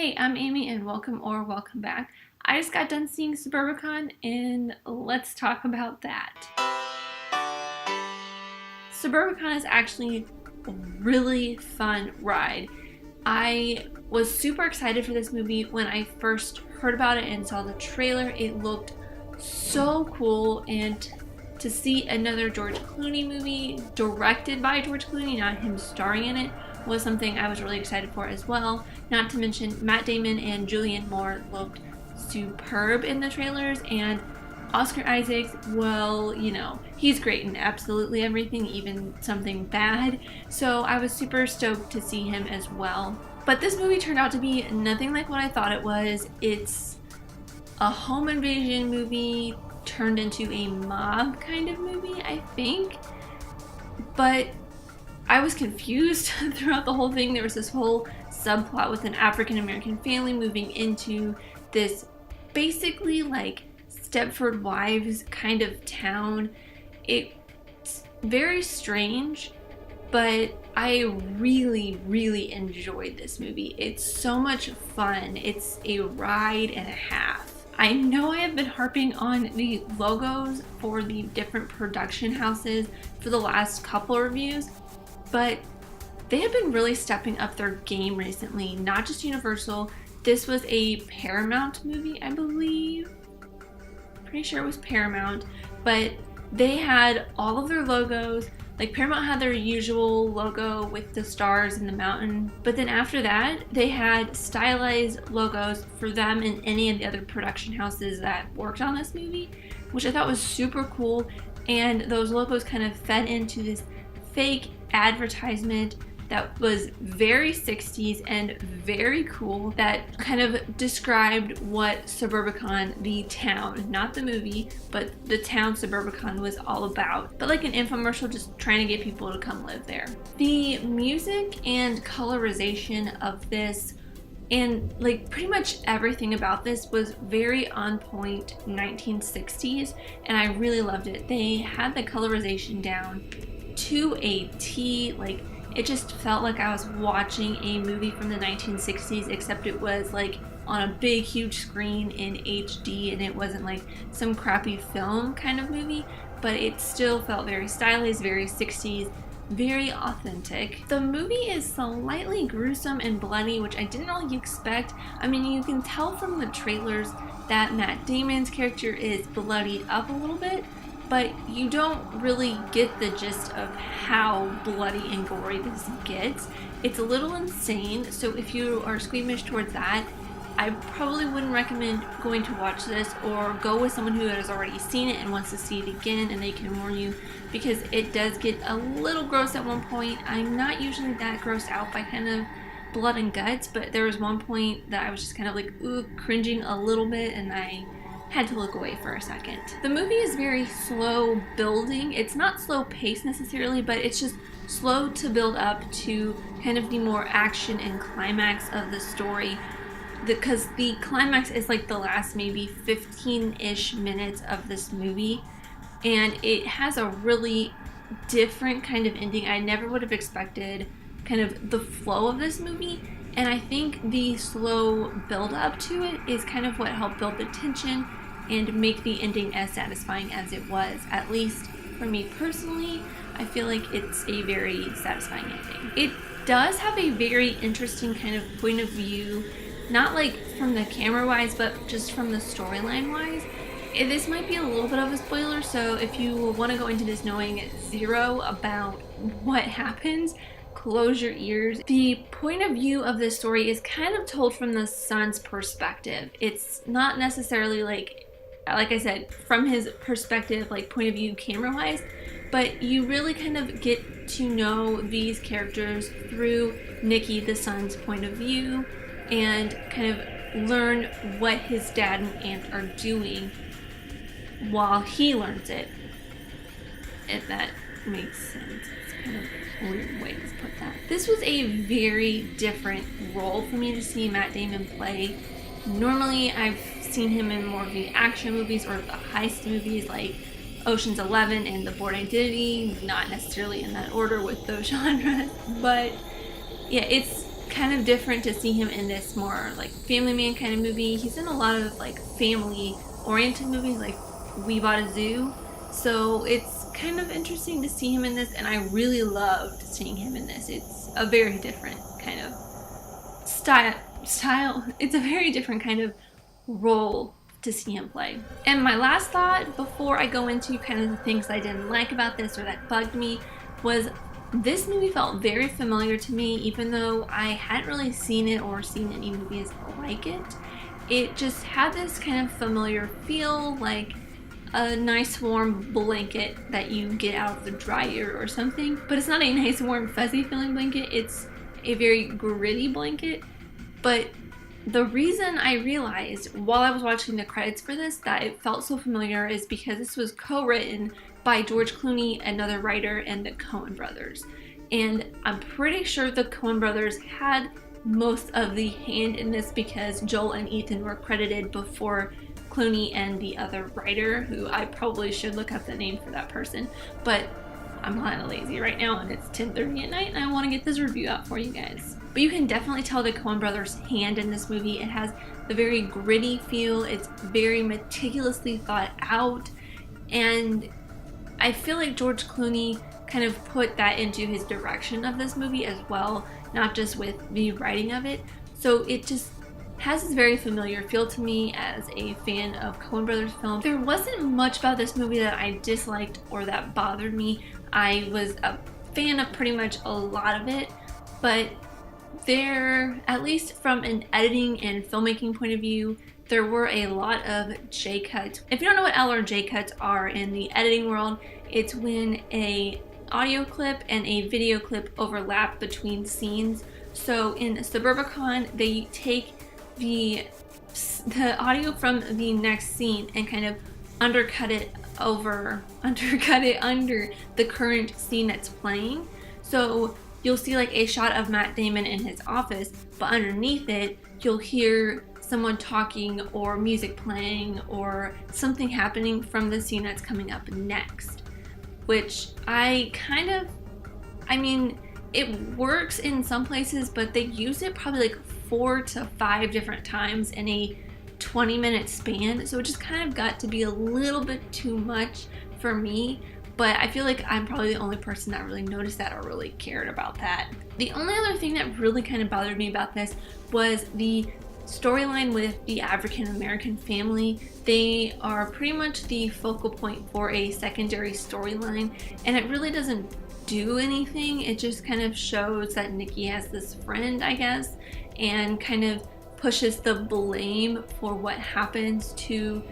Hey, I'm Amy and welcome back. I just got done seeing SUBURBICON and let's talk about that. SUBURBICON is actually a really fun ride. I was super excited for this movie when I first heard about it and saw the trailer. It looked so cool, and to see another George Clooney movie directed by George Clooney, not him starring in it, was something I was really excited for as well. Not to mention Matt Damon and Julianne Moore looked superb in the trailers, and Oscar Isaacs, well, he's great in absolutely everything, even something bad, so I was super stoked to see him as well. But this movie turned out to be nothing like what I thought it was. It's a home invasion movie turned into a mob kind of movie, I think. But I was confused throughout the whole thing. There was this whole subplot with an African American family moving into this basically like Stepford Wives kind of town. It's very strange, but I really enjoyed this movie. It's so much fun. It's a ride and a half. I know I have been harping on the logos for the different production houses for the last couple of reviews, but they have been really stepping up their game recently. Not just Universal. This was a Paramount movie, I believe. Pretty sure it was Paramount, but they had all of their logos. Like, Paramount had their usual logo with the stars and the mountain, but then after that, they had stylized logos for them and any of the other production houses that worked on this movie, which I thought was super cool. And those logos kind of fed into this fake advertisement that was very 60s and very cool, that kind of described what Suburbicon, the town, not the movie, but the town Suburbicon was all about. But like an infomercial just trying to get people to come live there. The music and colorization of this and like pretty much everything about this was very on point 1960s, and I really loved it. They had the colorization down to a T. Like, it just felt like I was watching a movie from the 1960s, except it was like on a big huge screen in HD, and it wasn't like some crappy film kind of movie, but it still felt very stylized, very 60s, very authentic. The movie is slightly gruesome and bloody, which I didn't really expect. I mean, you can tell from the trailers that Matt Damon's character is bloodied up a little bit, but you don't really get the gist of how bloody and gory this gets. It's a little insane, so if you are squeamish towards that, I probably wouldn't recommend going to watch this, or go with someone who has already seen it and wants to see it again and they can warn you, because it does get a little gross at one point. I'm not usually that grossed out by kind of blood and guts, but there was one point that I was just kind of like, ooh, cringing a little bit, and I had to look away for a second. The movie is very slow building. It's not slow paced necessarily, but it's just slow to build up to kind of the more action and climax of the story, because the climax is like the last maybe 15-ish minutes of this movie, and it has a really different kind of ending. I never would have expected kind of the flow of this movie, and I think the slow build up to it is kind of what helped build the tension and make the ending as satisfying as it was. At least for me personally, I feel like it's a very satisfying ending. It does have a very interesting kind of point of view, not like from the camera wise, but just from the storyline wise. This might be a little bit of a spoiler, so if you want to go into this knowing zero about what happens, close your ears. The point of view of this story is kind of told from the son's perspective. It's not necessarily like I said, from his perspective, like point of view camera wise, but you really kind of get to know these characters through Nicky, the son's point of view, and kind of learn what his dad and aunt are doing while he learns it, if that makes sense. It's kind of a weird way to put that. This was a very different role for me to see Matt Damon play. Normally, I've seen him in more of the action movies or the heist movies like Ocean's 11 and The Bourne Identity, not necessarily in that order with those genres, but yeah, it's kind of different to see him in this more like family man kind of movie. He's in a lot of like family oriented movies like We Bought a Zoo, so it's kind of interesting to see him in this, and I really loved seeing him in this. It's a very different kind of style. It's a very different kind of role to see him play. And my last thought before I go into kind of the things I didn't like about this or that bugged me was this movie felt very familiar to me, even though I hadn't really seen it or seen any movies like it. It just had this kind of familiar feel, like a nice warm blanket that you get out of the dryer or something. But it's not a nice warm fuzzy feeling blanket, it's a very gritty blanket. But the reason I realized while I was watching the credits for this that it felt so familiar is because this was co-written by George Clooney, another writer, and the Coen Brothers. And I'm pretty sure the Coen Brothers had most of the hand in this because Joel and Ethan were credited before Clooney and the other writer, who I probably should look up the name for that person, but I'm kind of lazy right now and it's 10:30 at night and I want to get this review out for you guys. But you can definitely tell the Coen Brothers' hand in this movie. It has the very gritty feel, it's very meticulously thought out, and I feel like George Clooney kind of put that into his direction of this movie as well, not just with the writing of it. So it just has this very familiar feel to me as a fan of Coen Brothers films. There wasn't much about this movie that I disliked or that bothered me. I was a fan of pretty much a lot of it, but there, at least from an editing and filmmaking point of view, there were a lot of J-cuts. If you don't know what L or J-cuts are in the editing world, it's when a audio clip and a video clip overlap between scenes. So in Suburbicon, they take the audio from the next scene and kind of undercut it under the current scene that's playing. So you'll see like a shot of Matt Damon in his office, but underneath it, you'll hear someone talking or music playing or something happening from the scene that's coming up next. Which I mean, it works in some places, but they use it probably like 4 to 5 different times in a 20-minute span. So it just kind of got to be a little bit too much for me. But I feel like I'm probably the only person that really noticed that or really cared about that. The only other thing that really kind of bothered me about this was the storyline with the African American family. They are pretty much the focal point for a secondary storyline, and it really doesn't do anything. It just kind of shows that Nikki has this friend, I guess, and kind of pushes the blame for what happens to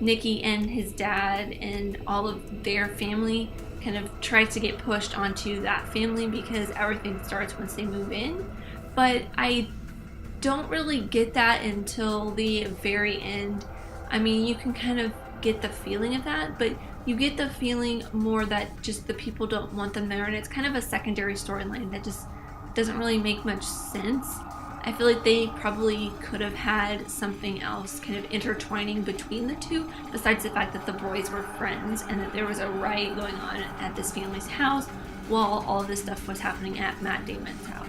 Nikki and his dad and all of their family kind of tries to get pushed onto that family because everything starts once they move in. But I don't really get that until the very end. I mean, you can kind of get the feeling of that, but you get the feeling more that just the people don't want them there, and it's kind of a secondary storyline that just doesn't really make much sense. I feel like they probably could have had something else kind of intertwining between the two, besides the fact that the boys were friends and that there was a riot going on at this family's house while all of this stuff was happening at Matt Damon's house.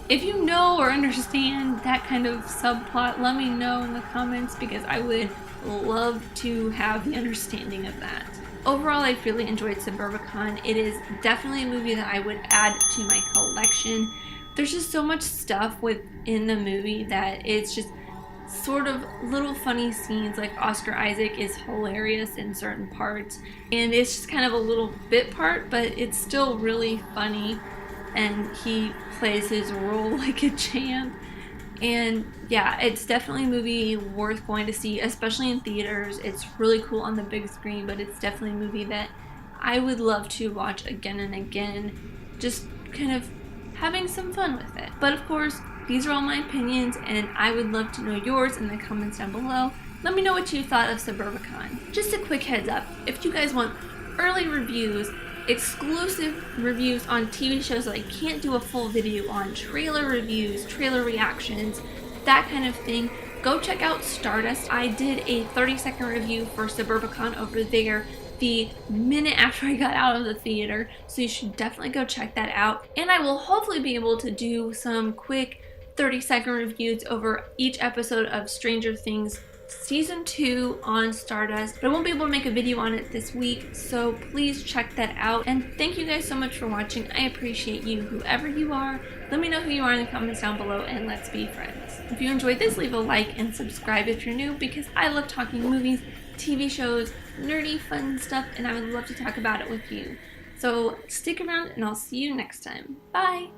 If you know or understand that kind of subplot, let me know in the comments because I would love to have the understanding of that. Overall, I really enjoyed Suburbicon. It is definitely a movie that I would add to my collection. There's just so much stuff within the movie that it's just sort of little funny scenes. Like Oscar Isaac is hilarious in certain parts, and it's just kind of a little bit part, but it's still really funny, and he plays his role like a champ. And yeah, it's definitely a movie worth going to see, especially in theaters. It's really cool on the big screen, but it's definitely a movie that I would love to watch again and again, just kind of having some fun with it. But of course, these are all my opinions, and I would love to know yours in the comments down below. Let me know what you thought of Suburbicon. Just a quick heads up, if you guys want early reviews, exclusive reviews on TV shows that I can't do a full video on, trailer reviews, trailer reactions, that kind of thing, go check out Stardust. I did a 30-second review for Suburbicon over there the minute after I got out of the theater, so you should definitely go check that out. And I will hopefully be able to do some quick 30-second reviews over each episode of Stranger Things Season 2 on Stardust, but I won't be able to make a video on it this week, so please check that out. And thank you guys so much for watching. I appreciate you, whoever you are. Let me know who you are in the comments down below, and let's be friends. If you enjoyed this, leave a like and subscribe if you're new, because I love talking movies, TV shows, nerdy, fun stuff, and I would love to talk about it with you. So stick around, and I'll see you next time. Bye!